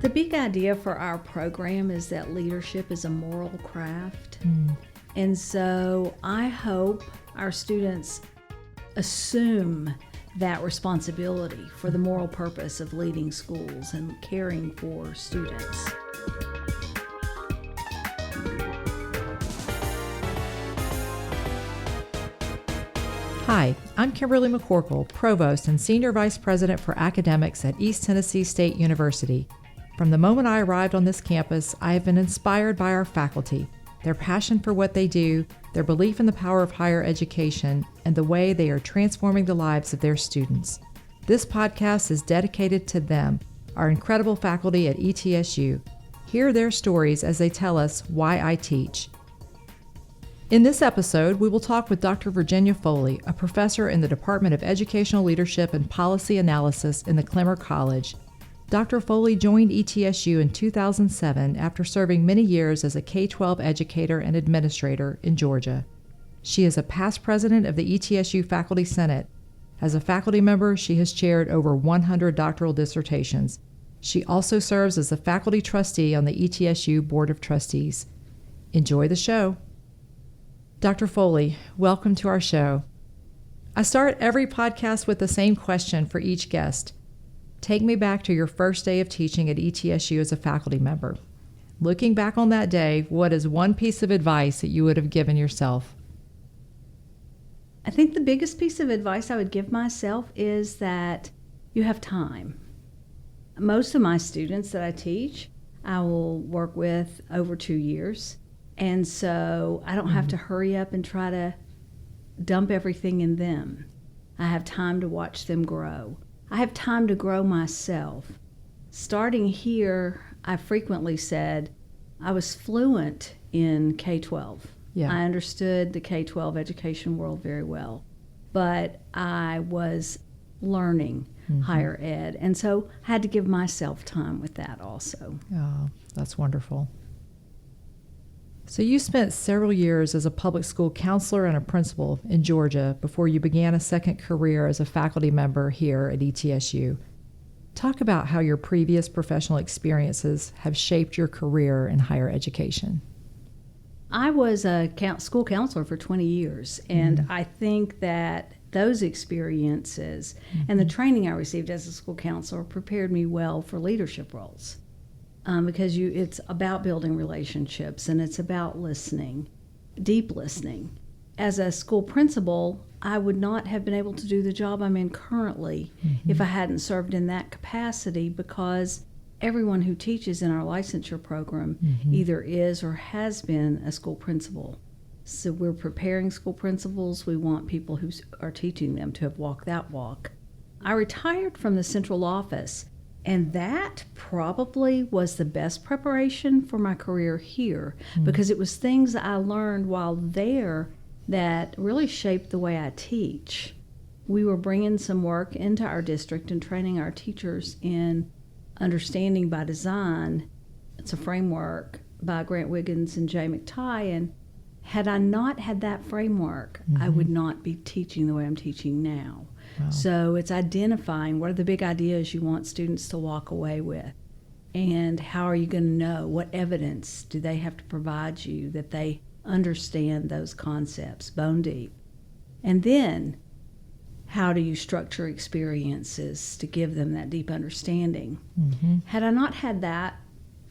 The big idea for our program is that leadership is a moral craft. And so I hope our students assume that responsibility for the moral purpose of leading schools and caring for students. Hi, I'm Kimberly McCorkle, Provost and Senior Vice President for Academics at East Tennessee State University. From the moment I arrived on this campus, I have been inspired by our faculty, their passion for what they do, their belief in the power of higher education, and the way they are transforming the lives of their students. This podcast is dedicated to them, our incredible faculty at ETSU. Hear their stories as they tell us why I teach. In this episode, we will talk with Dr. Virginia Foley, a professor in the Department of Educational Leadership and Policy Analysis in the Clemmer College. Dr. Foley joined ETSU in 2007 after serving many years as a K-12 educator and administrator in Georgia. She is a past president of the ETSU Faculty Senate. As a faculty member, she has chaired over 100 doctoral dissertations. She also serves as a faculty trustee on the ETSU Board of Trustees. Enjoy the show. Dr. Foley, welcome to our show. I start every podcast with the same question for each guest. Take me back to your first day of teaching at ETSU as a faculty member. Looking back on that day, what is one piece of advice that you would have given yourself? I think the biggest piece of advice I would give myself is that you have time. Most of my students that I teach, I will work with over 2 years. And so I don't have to hurry up and try to dump everything in them. I have time to watch them grow. I have time to grow myself. Starting here, I frequently said I was fluent in K-12. Yeah. I understood the K-12 education world very well, but I was learning higher ed, and so I had to give myself time with that also. Oh, that's wonderful. So you spent several years as a public school counselor and a principal in Georgia before you began a second career as a faculty member here at ETSU. Talk about how your previous professional experiences have shaped your career in higher education. I was a school counselor for 20 years, and I think that those experiences and the training I received as a school counselor prepared me well for leadership roles. Because it's about building relationships and it's about listening, deep listening. As a school principal, I would not have been able to do the job I'm in currently if I hadn't served in that capacity, because everyone who teaches in our licensure program either is or has been a school principal. So we're preparing school principals. We want people who are teaching them to have walked that walk. I retired from the central office, and that probably was the best preparation for my career here, because it was things I learned while there that really shaped the way I teach. We were bringing some work into our district and training our teachers in understanding by design. It's a framework by Grant Wiggins and Jay McTighe, and had I not had that framework, I would not be teaching the way I'm teaching now. Wow. So it's identifying what are the big ideas you want students to walk away with, and how are you going to know, what evidence do they have to provide you that they understand those concepts bone deep. And then how do you structure experiences to give them that deep understanding. Had I not had that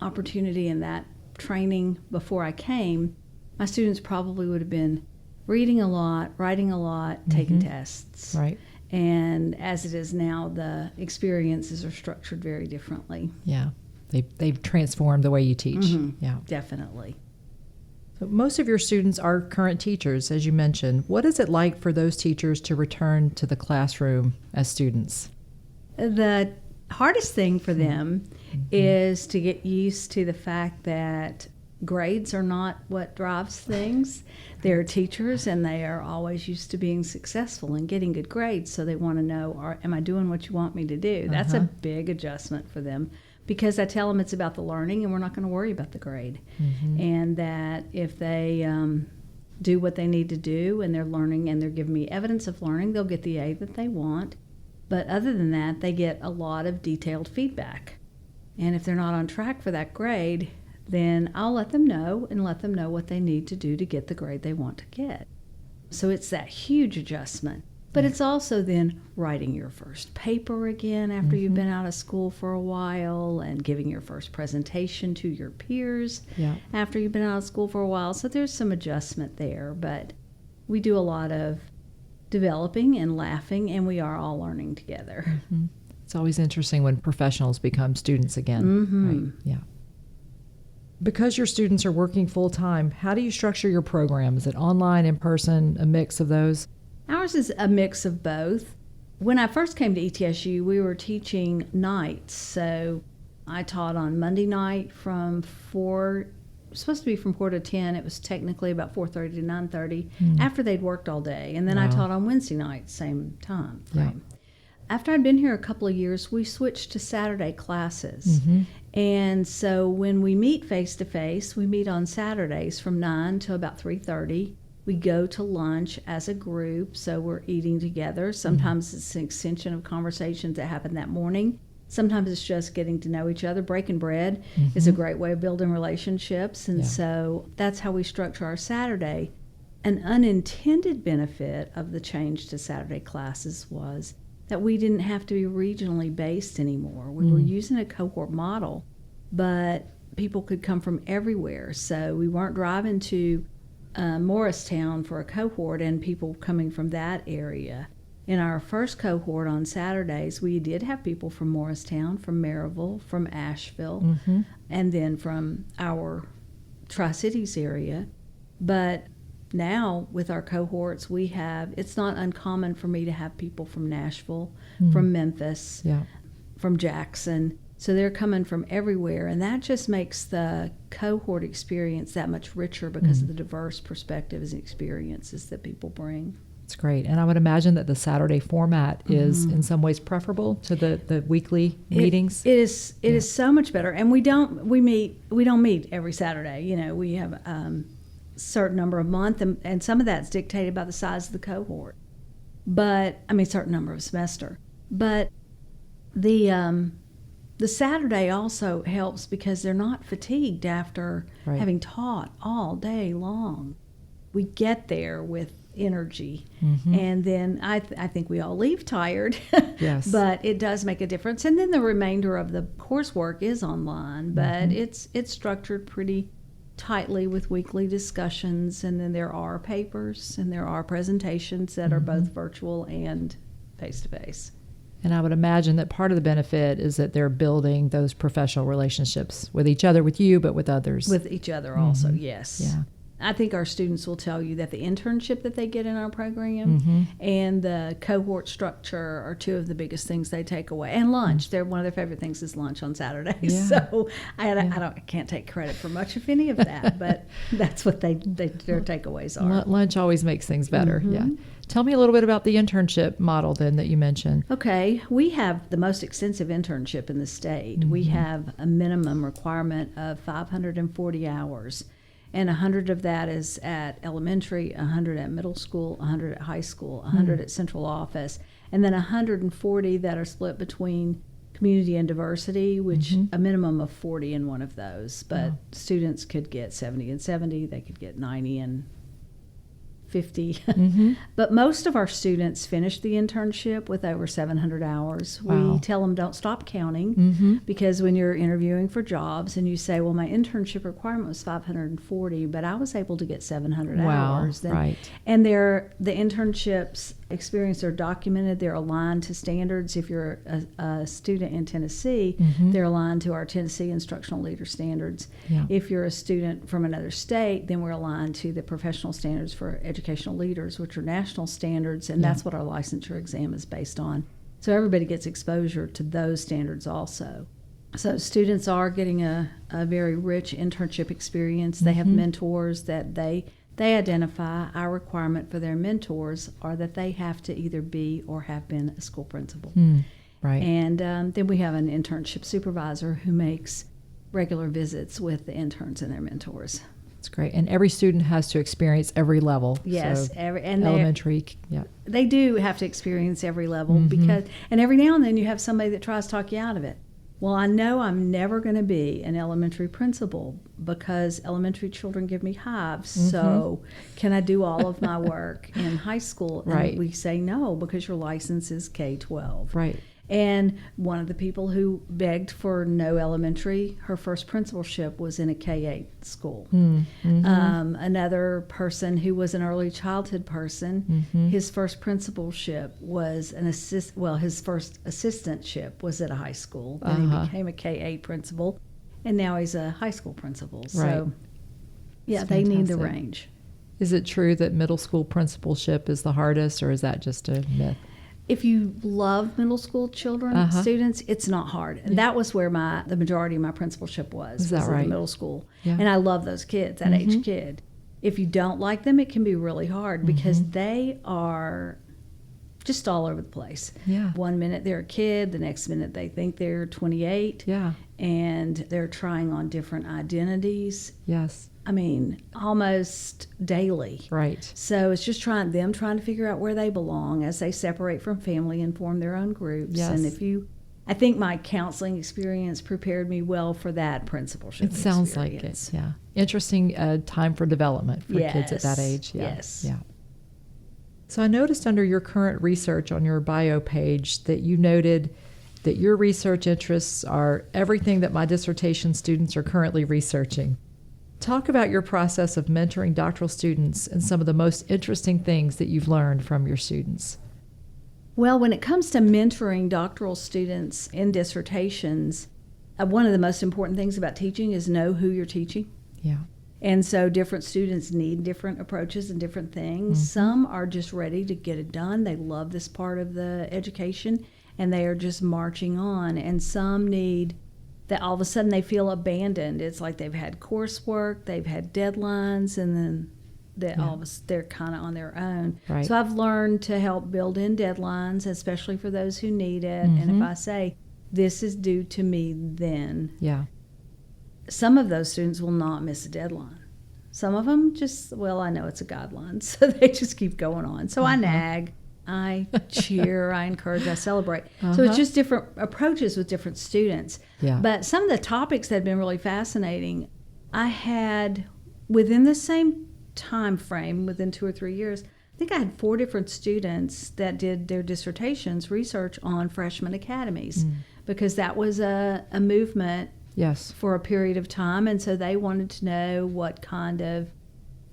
opportunity and that training before I came, my students probably would have been reading a lot, writing a lot, taking tests. Right. And as it is now, the experiences are structured very differently. Yeah, they've transformed the way you teach. Yeah, definitely. So most of your students are current teachers, as you mentioned. What is it like for those teachers to return to the classroom as students? The hardest thing for them is to get used to the fact that grades are not what drives things. They're teachers, and they are always used to being successful and getting good grades, so they want to know, am I doing what you want me to do? That's a big adjustment for them, because I tell them it's about the learning and we're not going to worry about the grade. And that if they do what they need to do and they're learning and they're giving me evidence of learning, they'll get the A that they want. But other than that, they get a lot of detailed feedback. And if they're not on track for that grade, then I'll let them know and let them know what they need to do to get the grade they want to get. So it's that huge adjustment. But it's also then writing your first paper again after you've been out of school for a while, and giving your first presentation to your peers after you've been out of school for a while. So there's some adjustment there, but we do a lot of developing and laughing, and we are all learning together. It's always interesting when professionals become students again. Right? Yeah. Because your students are working full-time, how do you structure your program? Is it online, in person, a mix of those? Ours is a mix of both. When I first came to ETSU, we were teaching nights. So I taught on Monday night from 4, it was supposed to be from 4 to 10. It was technically about 4:30 to 9:30 after they'd worked all day. And then I taught on Wednesday night, same time frame. After I'd been here a couple of years, we switched to Saturday classes. And so when we meet face-to-face, we meet on Saturdays from 9 till about 3:30. We go to lunch as a group, so we're eating together. Sometimes it's an extension of conversations that happen that morning. Sometimes it's just getting to know each other. Breaking bread is a great way of building relationships, and so that's how we structure our Saturday. An unintended benefit of the change to Saturday classes was that we didn't have to be regionally based anymore. We were using a cohort model, but people could come from everywhere. So we weren't driving to Morristown for a cohort and people coming from that area. In our first cohort on Saturdays, we did have people from Morristown, from Maryville, from Asheville, and then from our Tri-Cities area. But now with our cohorts, it's not uncommon for me to have people from Nashville, from Memphis, from Jackson. So they're coming from everywhere, and that just makes the cohort experience that much richer because of the diverse perspectives and experiences that people bring. It's great. And I would imagine that the Saturday format is in some ways preferable to the weekly meetings. It is so much better. And we don't meet every Saturday. You know, we have a certain number a month, and some of that's dictated by the size of the cohort. But certain number of semester. But the Saturday also helps because they're not fatigued after having taught all day long. We get there with energy, and then I think we all leave tired, but it does make a difference. And then the remainder of the coursework is online, but it's structured pretty tightly with weekly discussions, and then there are papers and there are presentations that are both virtual and face-to-face. And I would imagine that part of the benefit is that they're building those professional relationships with each other, with you, but with others. With each other also, yes. Yeah. I think our students will tell you that the internship that they get in our program and the cohort structure are two of the biggest things they take away. And lunch. One of their favorite things is lunch on Saturdays. Yeah. So I can't take credit for much of any of that, but that's what their takeaways are. Lunch always makes things better, yeah. Tell me a little bit about the internship model then that you mentioned. Okay. We have the most extensive internship in the state. We have a minimum requirement of 540 hours. And 100 of that is at elementary, 100 at middle school, 100 at high school, 100 at central office, and then 140 that are split between community and diversity, which a minimum of 40 in one of those. But students could get 70 and 70, they could get 90 and 50. But most of our students finish the internship with over 700 hours. Wow. We tell them don't stop counting because when you're interviewing for jobs and you say, well, my internship requirement was 540, but I was able to get 700 hours. Then, and the internships experience are documented. They're aligned to standards. If you're a student in Tennessee, they're aligned to our Tennessee Instructional Leader Standards. Yeah. If you're a student from another state, then we're aligned to the Professional Standards for Educational Leaders, which are national standards, and that's what our licensure exam is based on. So everybody gets exposure to those standards also. So students are getting a very rich internship experience. They have mentors that they identify. Our requirement for their mentors are that they have to either be or have been a school principal. Right. And then we have an internship supervisor who makes regular visits with the interns and their mentors. That's great. And every student has to experience every level. Yes, so elementary. They do have to experience every level because, and every now and then you have somebody that tries to talk you out of it. Well, I know I'm never going to be an elementary principal because elementary children give me hives. So can I do all of my work in high school? Right. And we say no because your license is K-12. Right. And one of the people who begged for no elementary, her first principalship was in a K-8 school. Another person who was an early childhood person, his first principalship was his first assistantship was at a high school. Then he became a K-8 principal, and now he's a high school principal. So, yeah, they need the range. Is it true that middle school principalship is the hardest, or is that just a myth? If you love middle school children, students, it's not hard. And that was where the majority of my principalship was. Is that was right? In middle school. Yeah. And I love those kids, that age kid. If you don't like them, it can be really hard because they are just all over the place. Yeah. One minute they're a kid, the next minute they think they're 28. Yeah. And they're trying on different identities. Yes. I mean, almost daily. Right. So it's just trying to figure out where they belong as they separate from family and form their own groups. Yes. And I think my counseling experience prepared me well for that principalship. It sounds like it. Yeah. Interesting time for development for kids at that age. Yeah. Yes. Yeah. So I noticed under your current research on your bio page that you noted that your research interests are everything that my dissertation students are currently researching. Talk about your process of mentoring doctoral students and some of the most interesting things that you've learned from your students. Well, when it comes to mentoring doctoral students in dissertations, one of the most important things about teaching is know who you're teaching. Yeah. And so different students need different approaches and different things. Some are just ready to get it done. They love this part of the education, and they are just marching on. And some need that all of a sudden they feel abandoned. It's like they've had coursework, they've had deadlines, and then they're kind of on their own. Right. So I've learned to help build in deadlines, especially for those who need it. And if I say, this is due to me then, some of those students will not miss a deadline. Some of them I know it's a guideline, so they just keep going on. So I nag. I cheer, I encourage, I celebrate. So it's just different approaches with different students. Yeah. But some of the topics that have been really fascinating, I had within the same time frame, within 2 or 3 years, I think I had 4 different students that did their dissertations research on freshman academies because that was a movement for a period of time. And so they wanted to know what kind of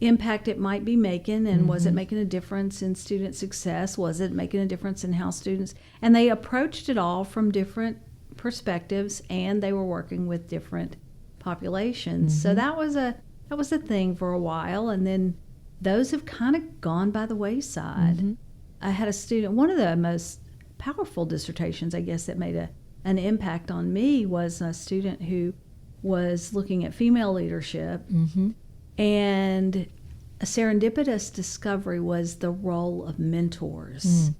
impact it might be making, and was it making a difference in student success? Was it making a difference in how students? And they approached it all from different perspectives, and they were working with different populations. So that was a thing for a while, and then those have kind of gone by the wayside. I had a student, one of the most powerful dissertations, I guess, that made an impact on me was a student who was looking at female leadership. And a serendipitous discovery was the role of mentors.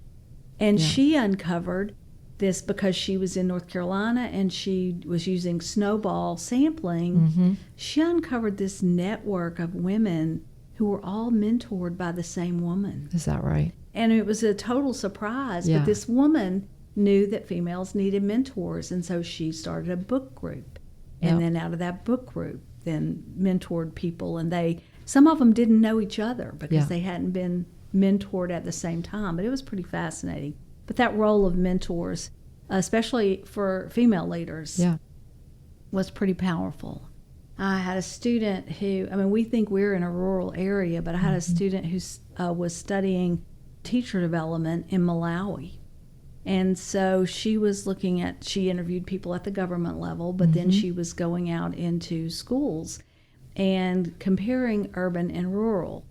And she uncovered this because she was in North Carolina and she was using snowball sampling. She uncovered this network of women who were all mentored by the same woman. Is that right? And it was a total surprise. But this woman knew that females needed mentors, and so she started a book group. And then out of that book group, then mentored people, and some of them didn't know each other because they hadn't been mentored at the same time, but it was pretty fascinating. But that role of mentors, especially for female leaders, was pretty powerful. I had a student who, we think we're in a rural area, but I had a student who was studying teacher development in Malawi. And so she interviewed people at the government level, but then she was going out into schools and comparing urban and rural.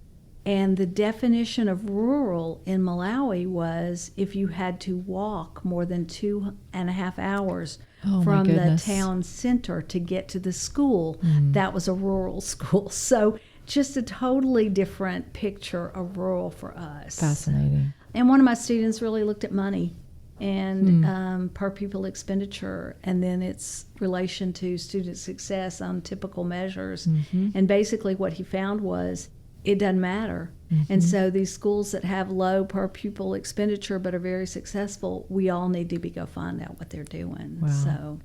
And the definition of rural in Malawi was if you had to walk more than 2.5 hours from the town center to get to the school, that was a rural school. So just a totally different picture of rural for us. Fascinating. And one of my students really looked at money and per pupil expenditure, and then its relation to student success on typical measures. And basically what he found was it doesn't matter. And so these schools that have low per pupil expenditure but are very successful, we all need to go find out what they're doing. Wow. So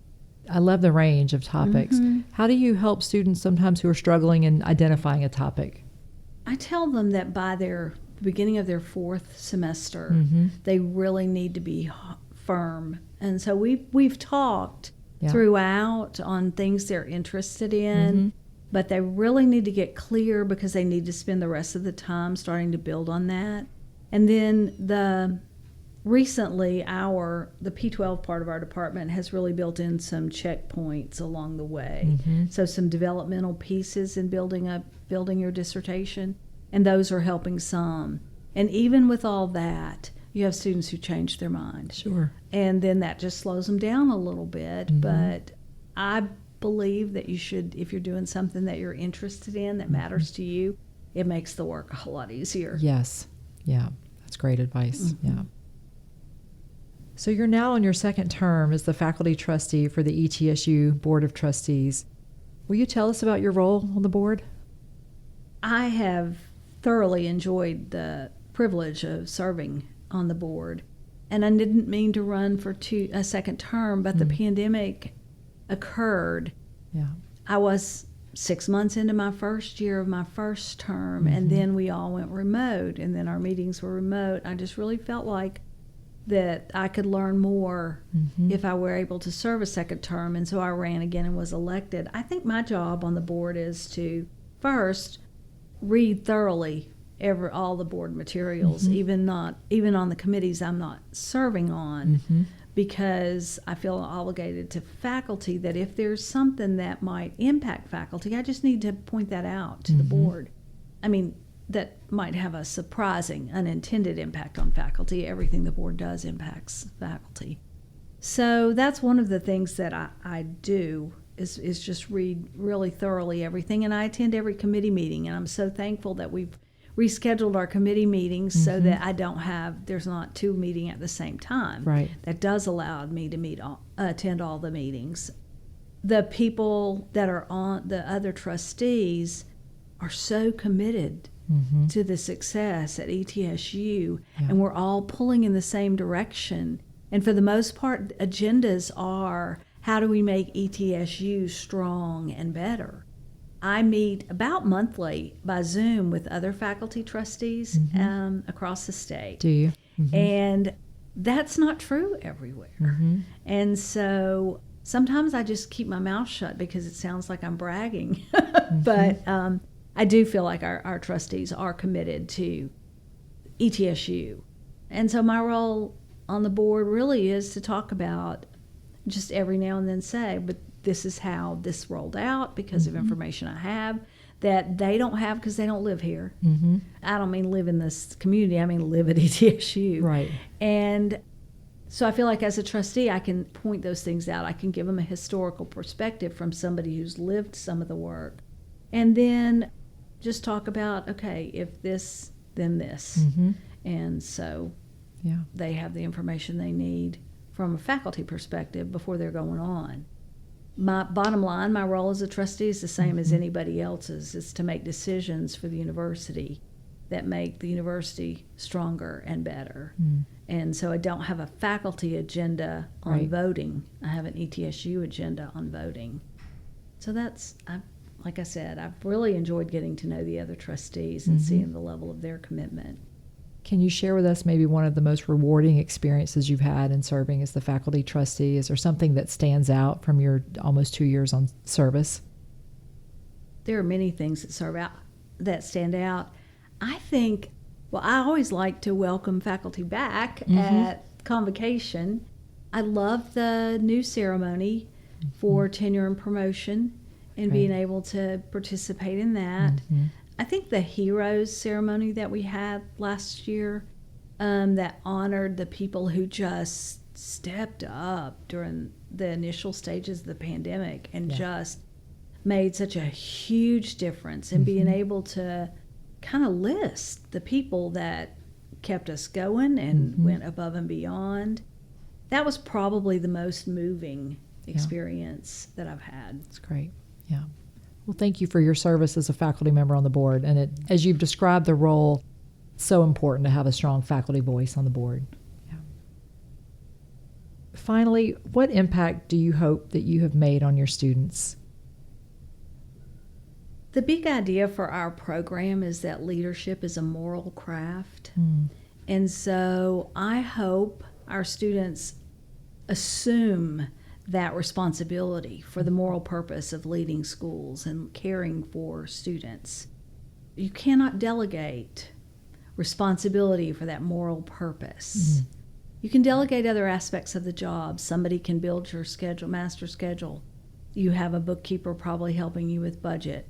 I love the range of topics. How do you help students sometimes who are struggling in identifying a topic? I tell them that by the beginning of their fourth semester, they really need to be firm. And so we've talked throughout on things they're interested in, but they really need to get clear because they need to spend the rest of the time starting to build on that. And then recently, the P12 part of our department has really built in some checkpoints along the way. So some developmental pieces in building your dissertation, and those are helping some. And even with all that, you have students who change their mind. Sure. And then that just slows them down a little bit. But I believe that you should, if you're doing something that you're interested in, that matters to you, it makes the work a whole lot easier. Yes. Yeah. That's great advice. Yeah. So you're now on your second term as the faculty trustee for the ETSU Board of Trustees. Will you tell us about your role on the board? I have thoroughly enjoyed the privilege of serving on the board. And I didn't mean to run for a second term, but the pandemic occurred. Yeah. I was 6 months into my first year of my first term, and then we all went remote, and then our meetings were remote. I just really felt like that I could learn more if I were able to serve a second term, and so I ran again and was elected. I think my job on the board is to first read thoroughly all the board materials, even on the committees I'm not serving on, because I feel obligated to faculty that if there's something that might impact faculty, I just need to point that out to the board. I mean, that might have a surprising, unintended impact on faculty. Everything the board does impacts faculty. So that's one of the things that I do is just read really thoroughly everything. And I attend every committee meeting, and I'm so thankful that we've rescheduled our committee meetings so that there's not two meeting at the same time. Right. That does allow me to attend all the meetings. The people that are on, the other trustees, are so committed to the success at ETSU, and we're all pulling in the same direction. And for the most part, agendas are, how do we make ETSU strong and better? I meet about monthly by Zoom with other faculty trustees across the state. Do you? And that's not true everywhere. And so sometimes I just keep my mouth shut because it sounds like I'm bragging. But I do feel like our trustees are committed to ETSU. And so my role on the board really is to talk about, just every now and then say, but this is how this rolled out because of information I have that they don't have because they don't live here. I don't mean live in this community, I mean live at ETSU. Right. And so I feel like as a trustee, I can point those things out. I can give them a historical perspective from somebody who's lived some of the work. And then just talk about, okay, if this, then this. And so they have the information they need from a faculty perspective before they're going on. My bottom line, my role as a trustee is the same as anybody else's, is to make decisions for the university that make the university stronger and better. And so I don't have a faculty agenda on voting. I have an ETSU agenda on voting. So like I said, I've really enjoyed getting to know the other trustees and seeing the level of their commitment. Can you share with us maybe one of the most rewarding experiences you've had in serving as the faculty trustee? Is there something that stands out from your almost 2 years on service? There are many things that stand out. I think, I always like to welcome faculty back at convocation. I love the new ceremony for tenure and promotion and being able to participate in that. I think the Heroes ceremony that we had last year that honored the people who just stepped up during the initial stages of the pandemic and just made such a huge difference, and being able to kind of list the people that kept us going and went above and beyond. That was probably the most moving experience that I've had. That's great. Yeah. Well, thank you for your service as a faculty member on the board. And as you've described the role, it's so important to have a strong faculty voice on the board. Yeah. Finally, what impact do you hope that you have made on your students? The big idea for our program is that leadership is a moral craft. And so I hope our students assume that responsibility for the moral purpose of leading schools and caring for students. You cannot delegate responsibility for that moral purpose. You can delegate other aspects of the job. Somebody can build your schedule, master schedule. You have a bookkeeper probably helping you with budget.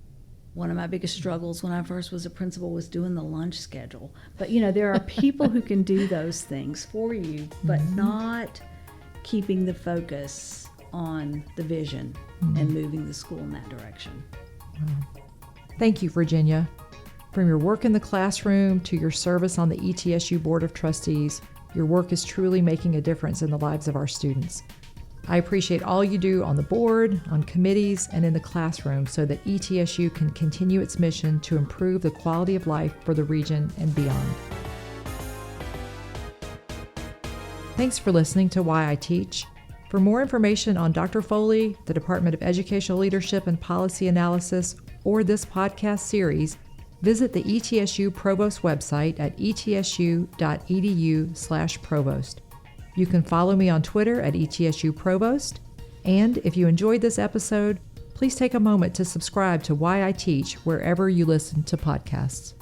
One of my biggest struggles when I first was a principal was doing the lunch schedule. But there are people who can do those things for you, but not keeping the focus on the vision and moving the school in that direction. Thank you, Virginia. From your work in the classroom to your service on the ETSU Board of Trustees, your work is truly making a difference in the lives of our students. I appreciate all you do on the board, on committees, and in the classroom so that ETSU can continue its mission to improve the quality of life for the region and beyond. Thanks for listening to Why I Teach. For more information on Dr. Foley, the Department of Educational Leadership and Policy Analysis, or this podcast series, visit the ETSU Provost website at etsu.edu/provost. You can follow me on Twitter at ETSU Provost. And if you enjoyed this episode, please take a moment to subscribe to Why I Teach wherever you listen to podcasts.